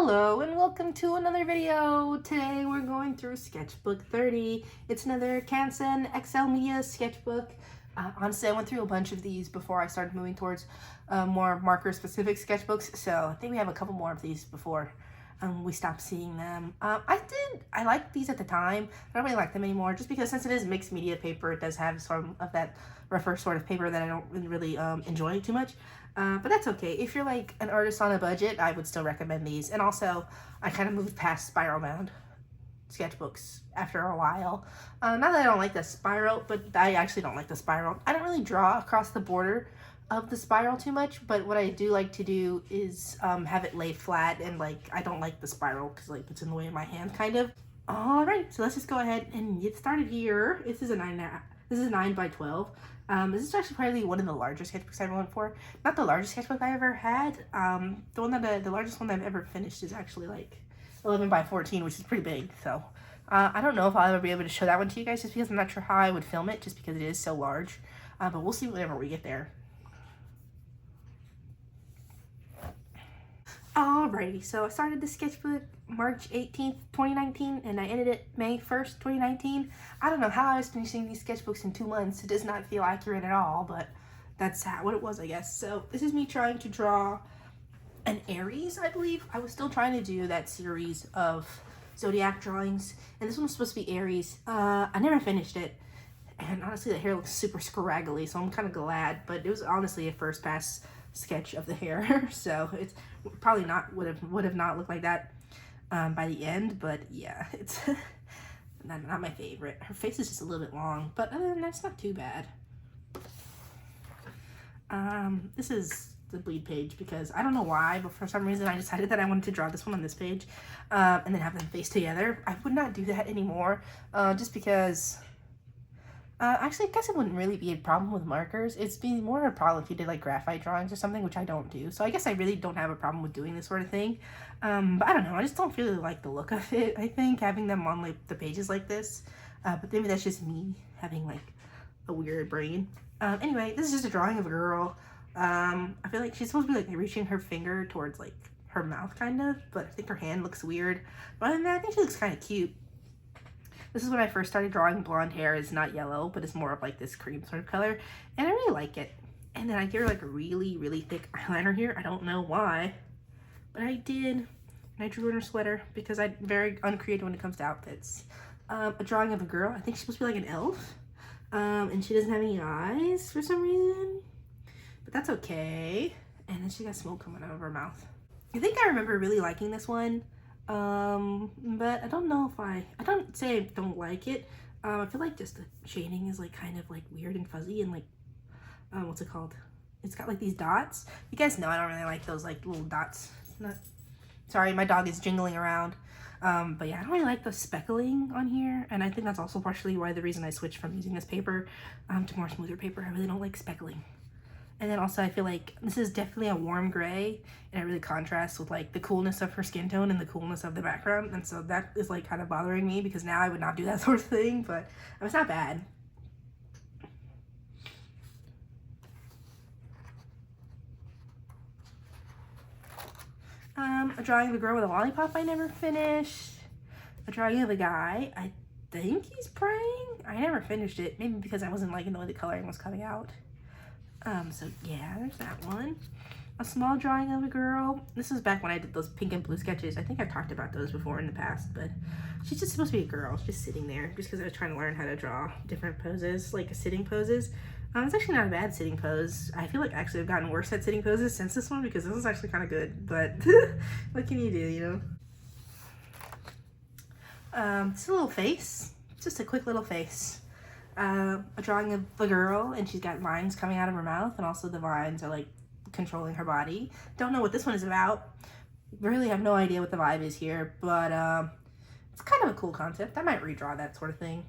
Hello and welcome to another video. Today we're going through Sketchbook 30. It's another Canson XL Media sketchbook. Honestly, I went through a bunch of these before I started moving towards more marker specific sketchbooks, so I think we have a couple more of these before we stopped seeing them. I liked these at the time. I don't really like them anymore just because since it is mixed media paper, it does have sort of that rougher sort of paper that I don't really enjoy too much. But that's okay. If you're like an artist on a budget, I would still recommend these. And also, I kind of moved past spiral bound sketchbooks after a while. Not that I don't like the spiral, but I actually don't like the spiral. I don't really draw across the border of the spiral too much, but what I do like to do is have it lay flat, and like I don't like the spiral because like it's in the way of my hand kind of. Alright, so let's just go ahead and get started here. This is a 9 by 12. This is actually probably one of the largest sketchbooks I ever went for. Not the largest sketchbook I ever had. The largest one that I've ever finished is actually like 11 by 14, which is pretty big. So I don't know if I'll ever be able to show that one to you guys just because I'm not sure how I would film it just because it is so large. But we'll see whenever we get there. Alrighty, so I started the sketchbook March 18th, 2019, and I ended it May 1st, 2019. I don't know how I was finishing these sketchbooks in 2 months. It does not feel accurate at all, but that's what it was, I guess. So this is me trying to draw an Aries, I believe. I was still trying to do that series of zodiac drawings, and this one was supposed to be Aries. I never finished it, and honestly the hair looks super scraggly, so I'm kind of glad, but it was honestly a first pass sketch of the hair, so it's probably not would have not looked like that by the end, but yeah, it's not my favorite. Her face is just a little bit long, but other than that, it's not too bad. This is the bleed page because I don't know why, but for some reason I decided that I wanted to draw this one on this page and then have them face together. I would not do that anymore just because actually, I guess it wouldn't really be a problem with markers. It's be more a problem if you did like graphite drawings or something, which I don't do. So I guess I really don't have a problem with doing this sort of thing. But I don't know. I just don't really like the look of it, I think, having them on like the pages like this. But maybe that's just me having like a weird brain. Anyway, this is just a drawing of a girl. I feel like she's supposed to be like reaching her finger towards like her mouth kind of, but I think her hand looks weird. But other than that, I think she looks kind of cute. This is when I first started drawing blonde hair. It's not yellow, but it's more of like this cream sort of color. And I really like it. And then I give her like a really, really thick eyeliner here. I don't know why, but I did. And I drew in her sweater because I'm very uncreative when it comes to outfits. A drawing of a girl. I think she's supposed to be like an elf. And she doesn't have any eyes for some reason. But that's okay. And then she got smoke coming out of her mouth. I think I remember really liking this one. But I don't know if I don't say I don't like it. I feel like just the shading is like kind of like weird and fuzzy and like, what's it called? It's got like these dots. You guys know I don't really like those like little dots. Sorry, my dog is jingling around. But yeah, I don't really like the speckling on here. And I think that's also partially why the reason I switched from using this paper, to more smoother paper. I really don't like speckling. And then also I feel like this is definitely a warm gray, and it really contrasts with like the coolness of her skin tone and the coolness of the background. And so that is like kind of bothering me because now I would not do that sort of thing, but it's not bad. A drawing of a girl with a lollipop I never finished. A drawing of a guy. I think he's praying. I never finished it, maybe because I wasn't liking the way the coloring was coming out. So yeah, there's that one. A small drawing of a girl. This is back when I did those pink and blue sketches. I think I've talked about those before in the past, but she's just supposed to be a girl. She's just sitting there just because I was trying to learn how to draw different poses, like sitting poses. It's actually not a bad sitting pose. I feel like actually I've gotten worse at sitting poses since this one because this is actually kind of good, but what can you do, you know? It's a little face. It's just a quick little face. A drawing of a girl, and she's got vines coming out of her mouth, and also the vines are like controlling her body. Don't know what this one is about. Really have no idea what the vibe is here, but it's kind of a cool concept. I might redraw that sort of thing.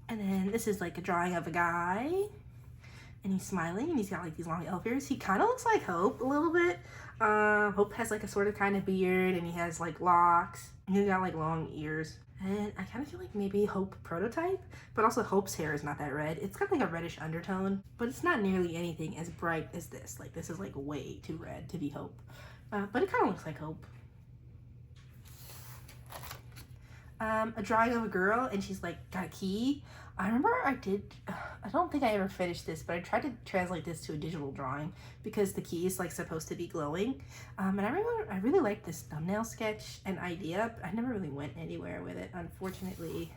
And then this is like a drawing of a guy, and he's smiling, and he's got like these long elf ears. He kind of looks like Hope a little bit. Hope has like a sort of kind of beard, and he has like locks, and he's got like long ears. And I kind of feel like maybe Hope prototype, but also Hope's hair is not that red. It's got like a reddish undertone, but it's not nearly anything as bright as this. Like this is like way too red to be Hope, but it kind of looks like Hope. A drawing of a girl, and she's like got a key. I remember I don't think I ever finished this, but I tried to translate this to a digital drawing because the key is like supposed to be glowing. And I really liked this thumbnail sketch and idea, but I never really went anywhere with it, unfortunately.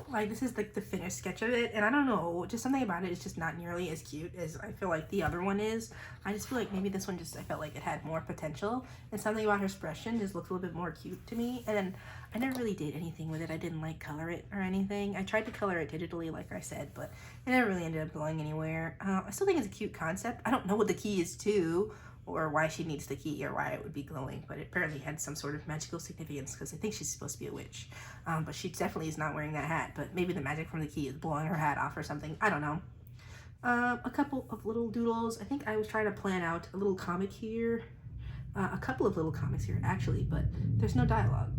Like this is like the finished sketch of it, and I don't know, just something about it is just not nearly as cute as I feel like the other one is. I just feel like maybe this one I felt like it had more potential, and something about her expression just looked a little bit more cute to me. And then I never really did anything with it. I didn't like color it or anything. I tried to color it digitally like I said, but it never really ended up going anywhere. I still think it's a cute concept. I don't know what the key is to, or why she needs the key, or why it would be glowing, but it apparently had some sort of magical significance because I think she's supposed to be a witch. But she definitely is not wearing that hat, but maybe the magic from the key is blowing her hat off or something. I don't know. A couple of little doodles. I think I was trying to plan out a little comic here. A couple of little comics here, actually, but there's no dialogue.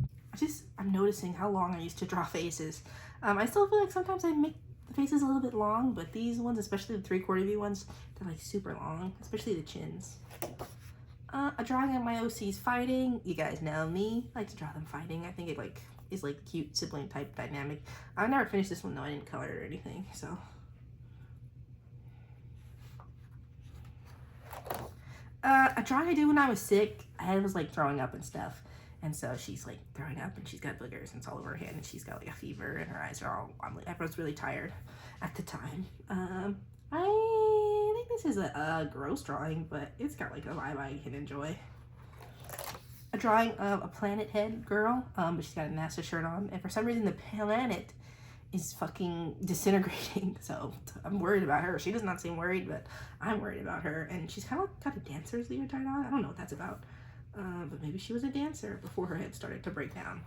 I'm noticing how long I used to draw faces. I still feel like sometimes I make the faces a little bit long, but these ones, especially the 3/4 view ones, they're like super long, especially the chins. A drawing of my OCs fighting. You guys know me. I like to draw them fighting. I think it like is like cute sibling type dynamic. I never finished this one though. I didn't color it or anything. So a drawing I did when I was sick. I was like throwing up and stuff, and so she's like throwing up and she's got boogers and it's all over her hand and she's got like a fever and her eyes are all. Everyone's really tired at the time. I think this is a gross drawing, but it's got like a vibe I can enjoy. A drawing of a planet head girl, but she's got a NASA shirt on, and for some reason the planet is fucking disintegrating, so I'm worried about her. She does not seem worried, but I'm worried about her, and she's kind of got a dancer's leotard on. I don't know what that's about, but maybe she was a dancer before her head started to break down.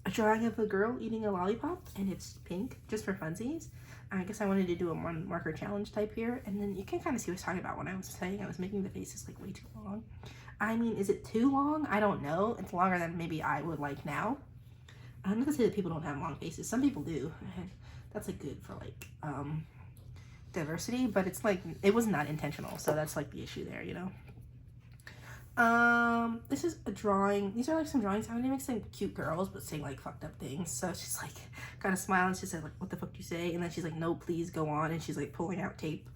A drawing of a girl eating a lollipop, and it's pink, just for funsies. I guess I wanted to do a 1 marker challenge type here, and then you can kind of see what I was talking about when I was saying I was making the faces like way too long. I mean, is it too long? I don't know. It's longer than maybe I would like now. I'm not gonna say that people don't have long faces. Some people do. That's like good for like diversity, but it's like it was not intentional, so that's like the issue there, you know. This is a drawing. These are like some drawings. I'm gonna make some cute girls, but saying like fucked up things. So she's like kind of smiling. And she said like, "What the fuck do you say?" And then she's like, "No, please go on." And she's like pulling out tape.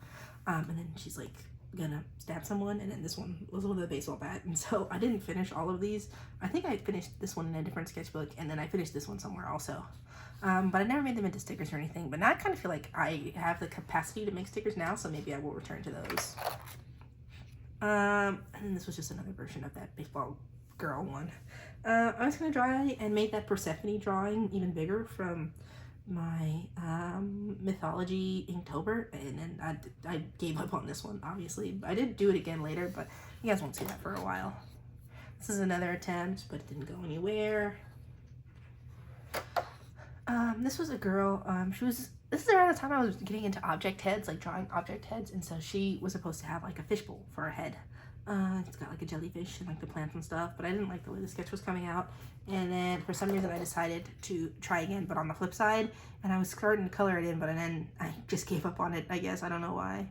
And then she's like gonna stab someone. And then this one was with a baseball bat. And so I didn't finish all of these. I think I finished this one in a different sketchbook, and then I finished this one somewhere also. But I never made them into stickers or anything. But now I kind of feel like I have the capacity to make stickers now, so maybe I will return to those. And then this was just another version of that baseball girl one. I was gonna try and make that Persephone drawing even bigger from my mythology Inktober, and then I gave up on this one, obviously. I did do it again later, but you guys won't see that for a while. This is another attempt, but it didn't go anywhere. This was a girl. This is around the time I was getting into object heads, like drawing object heads, and so she was supposed to have like a fishbowl for a head. It's got like a jellyfish and like the plants and stuff, but I didn't like the way the sketch was coming out, and then for some reason I decided to try again, but on the flip side, and I was starting to color it in, but then I just gave up on it, I guess. I don't know why.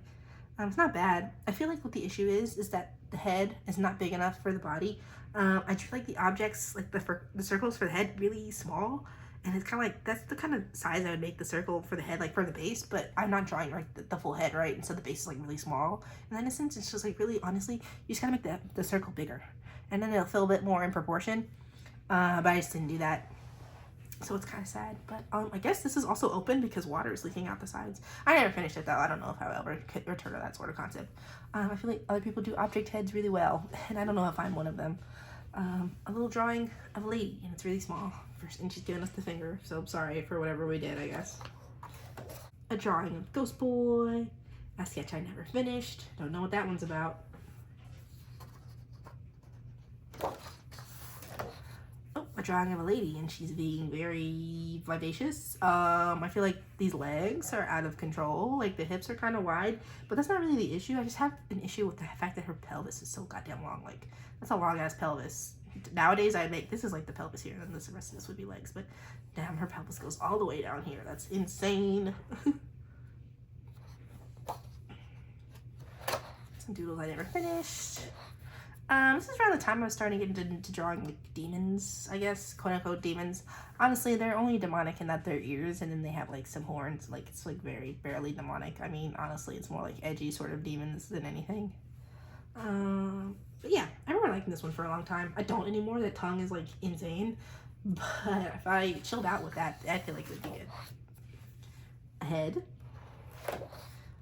It's not bad. I feel like what the issue is that the head is not big enough for the body. I just like the objects, like the circles for the head, really small. And it's kind of like, that's the kind of size I would make the circle for the head, like for the base, but I'm not drawing like the full head, right? And so the base is like really small. And in a sense, it's just like really, honestly, you just gotta make the circle bigger. And then it'll feel a bit more in proportion. But I just didn't do that. So it's kind of sad. But I guess this is also open because water is leaking out the sides. I never finished it though. I don't know if I'll ever return to that sort of concept. I feel like other people do object heads really well. And I don't know if I'm one of them. A little drawing of a lady, and it's really small. And she's giving us the finger, so I'm sorry for whatever we did, I guess. A drawing of Ghost Boy, a sketch I never finished. Don't know what that one's about. Oh, a drawing of a lady, and she's being very vivacious. I feel like these legs are out of control, like the hips are kind of wide, but that's not really the issue. I just have an issue with the fact that her pelvis is so goddamn long. Like, that's a long ass pelvis. Nowadays I'd make, this is like the pelvis here, and then the rest of this would be legs, but damn, her pelvis goes all the way down here. That's insane. Some doodles I never finished. This is around the time I was starting to get into drawing like demons, I guess, quote unquote demons. Honestly, they're only demonic in that they're ears, and then they have like some horns. Like, it's like very barely demonic. I mean, honestly, it's more like edgy sort of demons than anything. But yeah, I remember liking this one for a long time. I don't anymore. That tongue is like insane, but if I chilled out with that, I feel like it would be good. A head.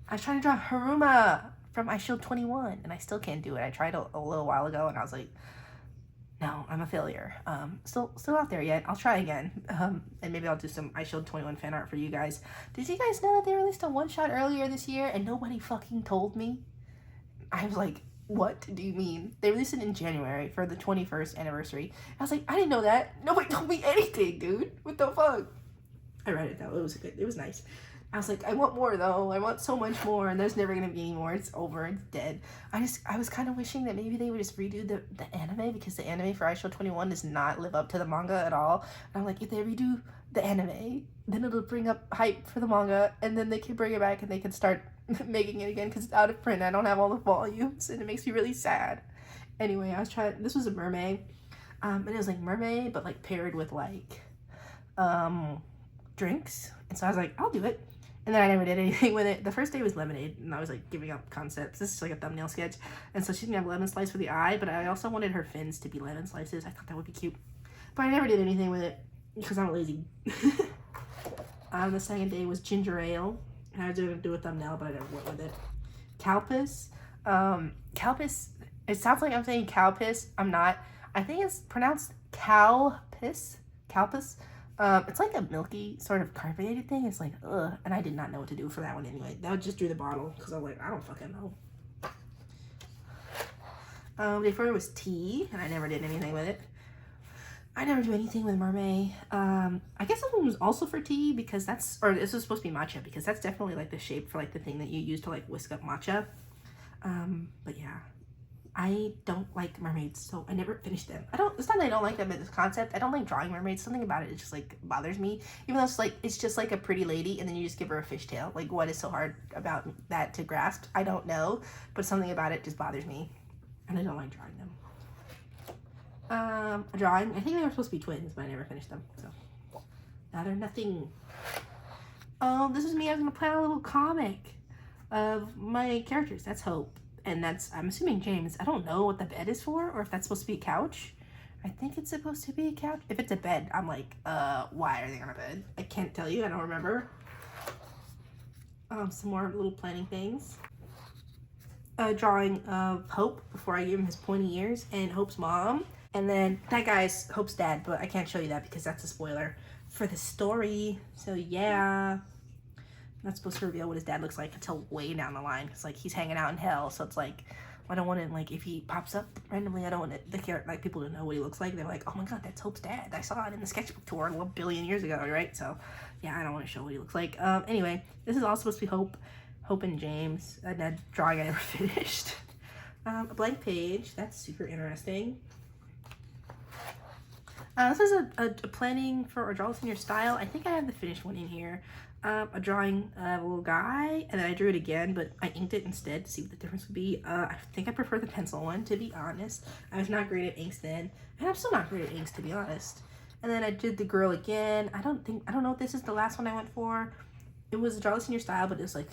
I was trying to draw Haruma from I Shield 21, and I still can't do it. I tried a little while ago, and I was like, no, I'm a failure. Still out there yet. I'll try again. And maybe I'll do some I Shield 21 fan art for you guys. Did you guys know that they released a one-shot earlier this year, and nobody fucking told me? I was like, what do you mean? They released it in January for the 21st anniversary. I was like, I didn't know that. Nobody told me anything, dude. What the fuck? I read it though. It was good. It was nice. I was like, I want more though. I want so much more, and there's never gonna be any more. It's over. It's dead. I was kind of wishing that maybe they would just redo the anime, because the anime for I Shield 21 does not live up to the manga at all. And I'm like, if they redo the anime, then it'll bring up hype for the manga, and then they can bring it back and they can start making it again, because it's out of print. I don't have all the volumes, and it makes me really sad. Anyway, I was trying. This was a mermaid, and it was like mermaid, but like paired with like drinks. And so I was like, I'll do it. And then I never did anything with it. The first day was lemonade, and I was like giving up concepts. This is like a thumbnail sketch. And so she's gonna have lemon slice for the eye, but I also wanted her fins to be lemon slices. I thought that would be cute. But I never did anything with it because I'm lazy. The second day was ginger ale, and I was gonna do a thumbnail, but I never went with it. Calpis. Calpis, it sounds like I'm saying cow piss. I'm not. I think it's pronounced cow piss. Calpis. It's like a milky sort of carbonated thing. It's like, ugh. And I did not know what to do for that one anyway. I just drew the bottle because I was like, I don't fucking know. Day 4 was tea, and I never did anything with it. I never do anything with mermaid. I guess this one was also for tea, because that's, or this was supposed to be matcha, because that's definitely like the shape for like the thing that you use to like whisk up matcha. But yeah. I don't like mermaids, so I never finished them. It's not that I don't like them as a concept. I don't like drawing mermaids. Something about it just like bothers me. Even though it's just like a pretty lady, and then you just give her a fishtail. Like, what is so hard about that to grasp? I don't know, but something about it just bothers me, and I don't like drawing them. I think they were supposed to be twins, but I never finished them, so now they're nothing. Oh, this is me. I was gonna plan a little comic of my characters. That's Hope. And that's, I'm assuming James. I don't know what the bed is for, or if that's supposed to be a couch. I think it's supposed to be a couch. If it's a bed, I'm like, why are they on a bed? I can't tell you, I don't remember. Some more little planning things. A drawing of Hope before I gave him his pointy ears, and Hope's mom. And then that guy's Hope's dad, but I can't show you that because that's a spoiler for the story. So yeah. I'm not supposed to reveal what his dad looks like until way down the line, because like he's hanging out in hell, so it's like I don't want to, like, if he pops up randomly, I don't want people to know what he looks like. They're like, oh my god, that's Hope's dad. I saw it in the Sketchbook tour a billion years ago, right? So yeah, I don't want to show what he looks like. Anyway, this is all supposed to be Hope and James. That drawing I never finished. A blank page. That's super interesting. This is a planning for a draw this in your style. I think I have the finished one in here. A drawing of a little guy, and then I drew it again, but I inked it instead to see what the difference would be. I think I prefer the pencil one, to be honest. I was not great at inks then, and I'm still not great at inks, to be honest. And then I did the girl again. I don't know if this is the last one I went for. It was a draw this in your style, but it was like,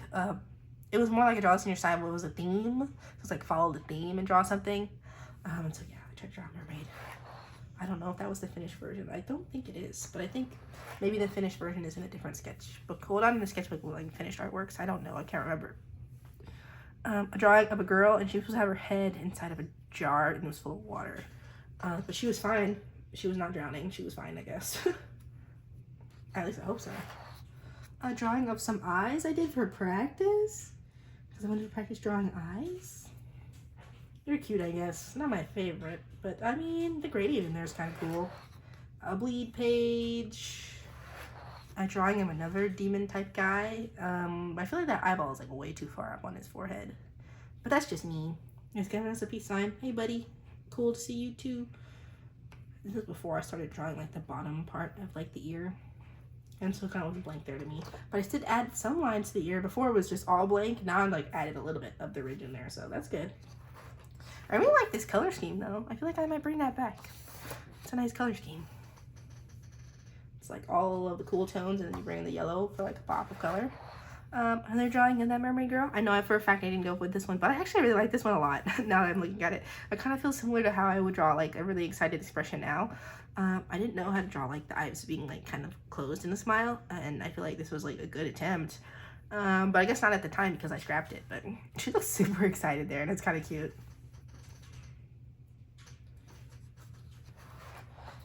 it was more like a draw this in your style, but it was a theme. So it's like follow the theme and draw something. And so yeah, I tried to draw a mermaid. I don't know if that was the finished version. I don't think it is, but I think maybe the finished version is in a different sketchbook. Hold on, in the sketchbook with like finished artworks. I don't know. I can't remember. A drawing of a girl, and she was supposed to have her head inside of a jar, and it was full of water. But she was fine. She was not drowning. She was fine, I guess. At least I hope so. A drawing of some eyes I did for practice, because I wanted to practice drawing eyes. They're cute, I guess. Not my favorite, but I mean, the gradient in there is kind of cool. a bleed page, a drawing of another demon type guy. I feel like that eyeball is like way too far up on his forehead, but that's just me. He's giving us a peace sign. Hey buddy, cool to see you too. This is before I started drawing like the bottom part of like the ear, and so it kind of was blank there to me. But I did add some lines to the ear. Before it was just all blank. Now I'm like added a little bit of the ridge in there, so that's good. I really like this color scheme though. I feel like I might bring that back. It's a nice color scheme. It's like all of the cool tones, and then you bring in the yellow for like a pop of color. Another drawing of that mermaid girl. I know for a fact I didn't go with this one, but I actually really like this one a lot. Now that I'm looking at it, I kind of feel similar to how I would draw like a really excited expression now. I didn't know how to draw like the eyes being like kind of closed in a smile, and I feel like this was like a good attempt. But I guess not at the time because I scrapped it. But she looks super excited there, and it's kind of cute.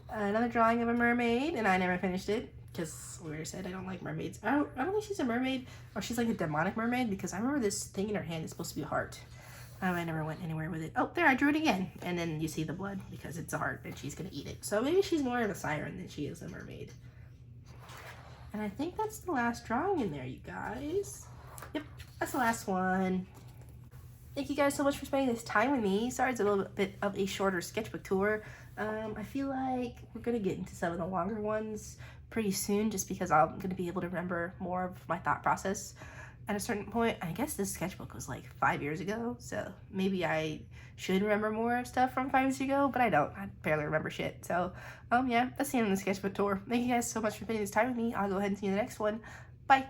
Another drawing of a mermaid, and I never finished it because we already said I don't like mermaids. I don't think she's a mermaid, or she's like a demonic mermaid, because I remember this thing in her hand is supposed to be a heart. I never went anywhere with it. Oh, there, I drew it again. And then you see the blood because it's a heart and she's gonna eat it. So maybe she's more of a siren than she is a mermaid. And I think that's the last drawing in there, you guys. Yep, that's the last one. Thank you guys so much for spending this time with me. Sorry it's a little bit of a shorter sketchbook tour. I feel like we're gonna get into some of the longer ones pretty soon, just because I'm gonna be able to remember more of my thought process at a certain point. I guess this sketchbook was like 5 years ago, so maybe I should remember more of stuff from 5 years ago, but I don't. I barely remember shit. So yeah, that's the end of the sketchbook tour. Thank you guys so much for spending this time with me. I'll go ahead and see you in the next one. Bye.